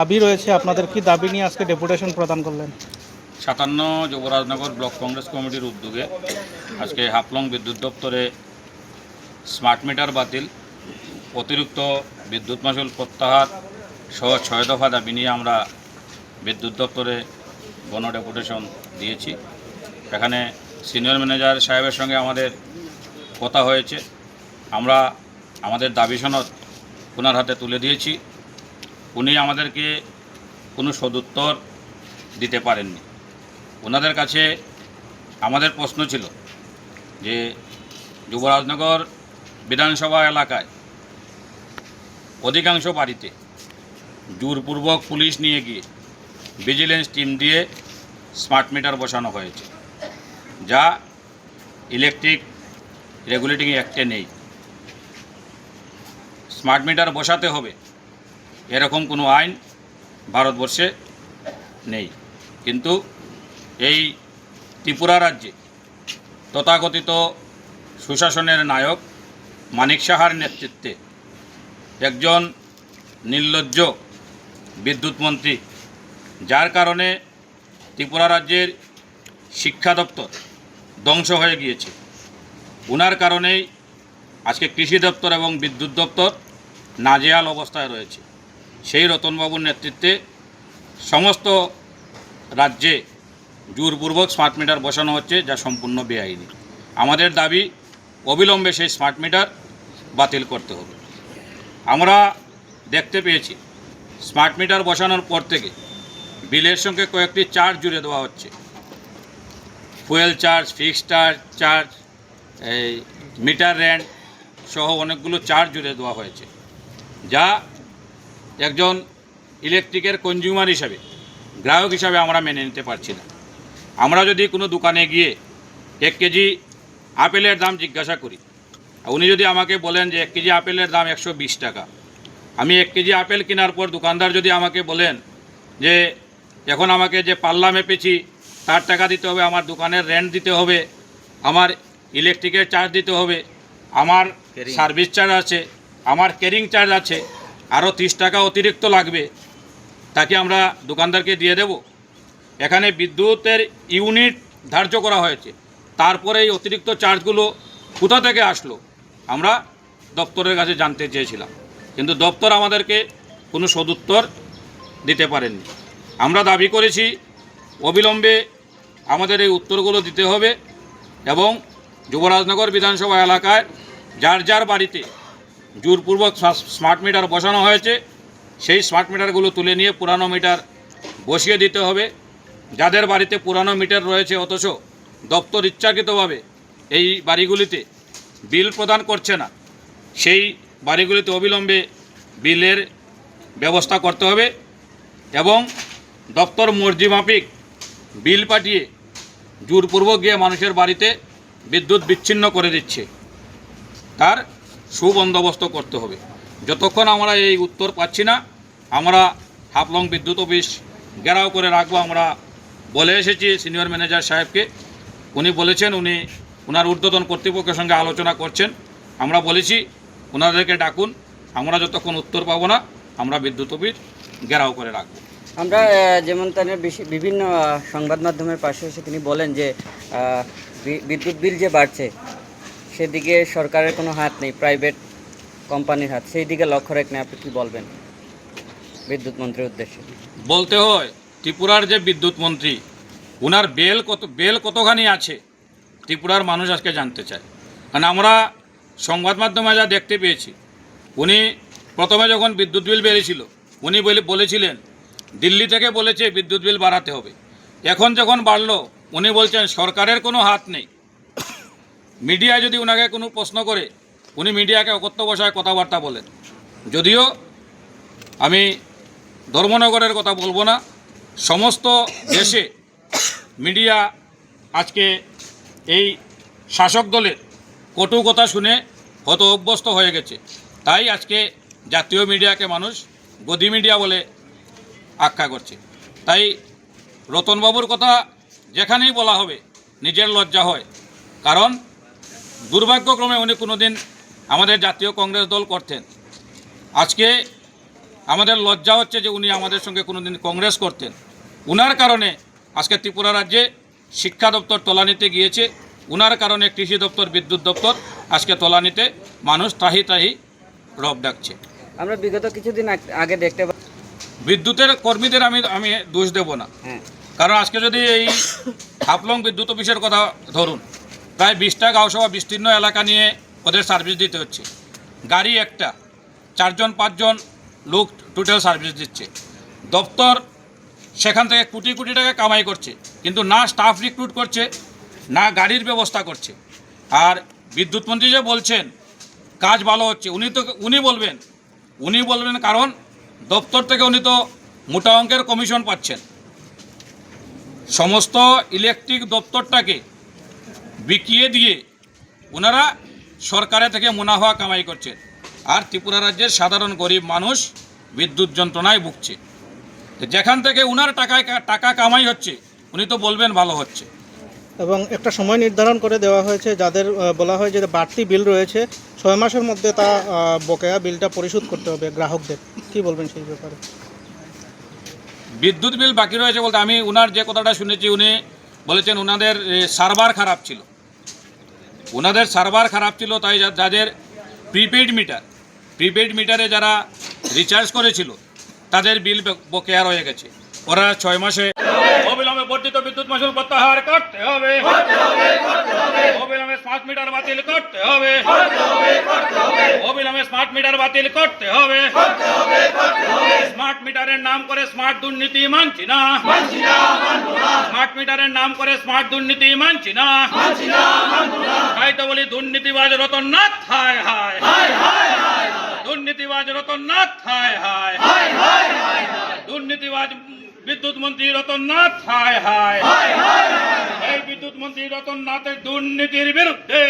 দাবি রয়েছে আপনাদের, কি দাবি নিয়ে আজকে ডেপুটেশন প্রদান করলেন? 57 যুবরাজনগর ব্লক কংগ্রেস কমিটির উদ্যোগে আজকে হাফলং বিদ্যুৎ দপ্তরে স্মার্ট মিটার বাতিল, অতিরিক্ত বিদ্যুৎ মাশুল প্রত্যাহার সহ 6 দফা দাবি নিয়ে আমরা বিদ্যুৎ দপ্তরে গণ ডেপুটেশন দিয়েছি। এখানে সিনিয়র ম্যানেজার সাহেবের সঙ্গে আমাদের কথা হয়েছে। আমরা আমাদের দাবি সনদ ওনার হাতে তুলে দিয়েছি। উনি আমাদেরকে কোনো সদুত্তর দিতে পারেননি। ওনাদের কাছে আমাদের প্রশ্ন ছিল যে যুবরাজনগর বিধানসভা এলাকায় অধিকাংশ বাড়িতে জোরপূর্বক পুলিশ নিয়ে গিয়ে ভিজিলেন্স টিম দিয়ে স্মার্ট মিটার বসানো হয়েছে, যা ইলেকট্রিক রেগুলেটিং অ্যাক্টে নেই। স্মার্ট মিটার বসাতে হবে এরকম কোনো আইন ভারতবর্ষে নেই। কিন্তু এই ত্রিপুরা রাজ্যে তথাকথিত সুশাসনের নায়ক মানিক সাহার নেতৃত্বে একজন নির্লজ্জ বিদ্যুৎ মন্ত্রী, যার কারণে ত্রিপুরা রাজ্যের শিক্ষা দপ্তর ধ্বংস হয়ে গিয়েছে, ওনার কারণেই আজকে কৃষি দপ্তর এবং বিদ্যুৎ দপ্তর নাজেহাল অবস্থায় রয়েছে। সেই রতনবাবুর নেতৃত্বে সমস্ত রাজ্যে জোরপূর্বক স্মার্ট মিটার বসানো হচ্ছে, যা সম্পূর্ণ বেআইনি। আমাদের দাবি অবিলম্বে সেই স্মার্ট মিটার বাতিল করতে হবে। আমরা দেখতে পেয়েছি স্মার্ট মিটার বসানোর পর থেকে বিলের সঙ্গে কয়েকটি চার্জ জুড়ে দেওয়া হচ্ছে, ফুয়েল চার্জ, ফিক্সড চার্জ, এই মিটার রেন্ট সহ অনেকগুলো চার্জ জুড়ে দেওয়া হয়েছে, যা একজন ইলেকট্রিকের কনজিউমার হিসাবে, গ্রাহক হিসাবে আমরা মেনে নিতে পারছি না। আমরা যদি কোনো দোকানে গিয়ে 1 কেজি আপেলের দাম জিজ্ঞাসা করি, উনি যদি আমাকে বলেন যে 1 কেজি আপেলের দাম 120 টাকা, আমি 1 কেজি আপেল কেনার পর দোকানদার যদি আমাকে বলেন যে এখন আমাকে যে পাল্লা মেপেছি তার টাকা দিতে হবে, আমার দোকানের রেন্ট দিতে হবে, আমার ইলেকট্রিকের চার্জ দিতে হবে, আমার সার্ভিস চার্জ আছে, আমার ক্যারিং চার্জ আছে, আরও 30 টাকা অতিরিক্ত লাগবে, তাকে আমরা দোকানদারকে দিয়ে দেব? এখানে বিদ্যুতের ইউনিট ধার্য করা হয়েছে, তারপরে এই অতিরিক্ত চার্জগুলো কোথা থেকে আসলো আমরা দপ্তরের কাছে জানতে চেয়েছিলাম, কিন্তু দপ্তর আমাদেরকে কোনো সদুত্তর দিতে পারেননি। আমরা দাবি করেছি অবিলম্বে আমাদের এই উত্তরগুলো দিতে হবে এবং যুবরাজনগর বিধানসভা এলাকায় যার যার বাড়িতে জোরপূর্বক স্মার্ট মিটার বসানো হয়েছে সেই স্মার্ট মিটারগুলো তুলে নিয়ে পুরানো মিটার বসিয়ে দিতে হবে। যাদের বাড়িতে পুরানো মিটার রয়েছে অথচ দপ্তর ইচ্ছাকৃতভাবে এই বাড়িগুলিতে বিল প্রদান করছে না, সেই বাড়িগুলিতে অবিলম্বে বিলের ব্যবস্থা করতে হবে এবং দপ্তর মর্জি মাফিক বিল পাঠিয়ে জোরপূর্বক গিয়ে মানুষের বাড়িতে বিদ্যুৎ বিচ্ছিন্ন করে দিচ্ছে, তার সুবন্দোবস্ত করতে হবে। যতক্ষণ আমরা এই উত্তর পাচ্ছি না আমরা হাফলং বিদ্যুৎ অফিস ঘেরাও করে রাখবো। আমরা বলে এসেছি সিনিয়র ম্যানেজার সাহেবকে, উনি বলেছেন উনি ওনার ঊর্ধ্বতন কর্তৃপক্ষের সঙ্গে আলোচনা করছেন। আমরা বলেছি ওনাদেরকে ডাকুন, আমরা যতক্ষণ উত্তর পাবো না আমরা বিদ্যুৎ অফিস ঘেরাও করে রাখবো। আমরা যেমন তার বিভিন্ন সংবাদ মাধ্যমের পাশে এসে তিনি বলেন যে বিদ্যুৎ বিল যে বাড়ছে সেদিকে সরকারের কোনো হাত নেই, প্রাইভেট কোম্পানির হাত, সেই দিকে লক্ষ্য রেখে আপনি কী বলবেন বিদ্যুৎ মন্ত্রীর উদ্দেশ্যে? বলতে হয় ত্রিপুরার যে বিদ্যুৎ মন্ত্রী, ওনার বেল কতখানি আছে ত্রিপুরার মানুষ আজকে জানতে চায়। কারণ আমরা সংবাদ মাধ্যমে যা দেখতে পেয়েছি, উনি প্রথমে যখন বিদ্যুৎ বিল বেড়েছিল উনি বলেছিলেন দিল্লি থেকে বলেছে বিদ্যুৎ বিল বাড়াতে হবে। এখন যখন বাড়লো উনি বলছেন সরকারের কোনো হাত নেই। মিডিয়ায় যদি ওনাকে কোনো প্রশ্ন করে উনি মিডিয়াকে অকথ্য ভাষায় কথাবার্তা বলেন। যদিও আমি ধর্মনগরের কথা বলবো না, সমস্ত দেশে মিডিয়া আজকে এই শাসক দলের কটু কথা শুনে হত অভ্যস্ত হয়ে গেছে, তাই আজকে জাতীয় মিডিয়াকে মানুষ গদি মিডিয়া বলে আখ্যা করছে। তাই রতনবাবুর কথা যেখানেই বলা হবে নিজের লজ্জা হয়, কারণ দুর্ভাগ্যক্রমে উনি কোনোদিন আমাদের জাতীয় কংগ্রেস দল করতেন। আজকে আমাদের লজ্জা হচ্ছে যে উনি আমাদের সঙ্গে কোনোদিন কংগ্রেস করতেন। উনার কারণে আজকে ত্রিপুরা রাজ্যে শিক্ষা দপ্তর তলানিতে গিয়েছে, উনার কারণে কৃষি দপ্তর, বিদ্যুৎ দপ্তর আজকে তলানিতে, মানুষ ত্রাহি ত্রাহি রব ডাকছে। আমরা বিগত কিছুদিন আগে দেখতে বিদ্যুতের কর্মীদের আমি দোষ দেব না, হ্যাঁ কারণ আজকে যদি এই হাফলং বিদ্যুৎ অফিসের কথা ধরুন, প্রায় 20টা গাঁওসভা বিস্তীর্ণ এলাকা নিয়ে ওদের সার্ভিস দিতে হচ্ছে। গাড়ি একটা, 4-5 জন লোক টোটাল সার্ভিস দিচ্ছে। দপ্তর সেখান থেকে কোটি কোটি টাকা কামাই করছে, কিন্তু না স্টাফ রিক্রুট করছে, না গাড়ির ব্যবস্থা করছে। আর বিদ্যুৎ মন্ত্রী যে বলছেন কাজ ভালো হচ্ছে, উনি বলবেন কারণ দপ্তর থেকে উনি তো মোটা অঙ্কের কমিশন পাচ্ছেন। সমস্ত ইলেকট্রিক দপ্তরটাকে বিকিয়ে দিয়ে ওনারা সরকারের থেকে মুনাফা কামাই করছেন, আর ত্রিপুরা রাজ্যের সাধারণ গরিব মানুষ বিদ্যুৎ যন্ত্রণায় ভুগছে। যেখান থেকে উনার টাকা কামাই হচ্ছে, উনি তো বলবেন ভালো হচ্ছে। এবং একটা সময় নির্ধারণ করে দেওয়া হয়েছে, যাদের বলা হয় যে বাড়তি বিল রয়েছে 6 মাসের মধ্যে তা বকেয়া বিলটা পরিশোধ করতে হবে গ্রাহকদের। কি বলবেন সেই ব্যাপারে? বিদ্যুৎ বিল বাকি রয়েছে বলতে আমি উনার যে কথাটা শুনেছি, উনি বলেছেন ওনাদের সার্ভার খারাপ ছিল। ওনাদের সার্ভার খারাপ ছিল, তাই যাদের প্রিপেইড মিটারে যারা রিচার্জ করেছিল তাদের বিল বকেয়া রয়ে গেছে। ওরা 6 মাসে অবিলম্বে বর্ধিত বিদ্যুৎ মাশুল প্রত্যাহার করতে হবে, অবিলম্বে স্মার্ট মিটার বাতিল করতে হবে, অবিলম্বে স্মার্ট মিটার বাতিল করতে হবে। স্মার্ট মিটারের নাম করে স্মার্ট দুর্নীতি মানছি না, স্মার্ট মিটারের নাম করে স্মার্ট দুর্নীতি মানছি না। তাই তো বলি দুর্নীতিবাজ রতননাথ হায় হায়, দুর্নীতিবাজ রতননাথ হায় হায়, দুর্নীতিবাজ বিদ্যুৎ মন্ত্রী রতননাথ হায় হায়। এই বিদ্যুৎ মন্ত্রী রতননাথের দুর্নীতির বিরুদ্ধে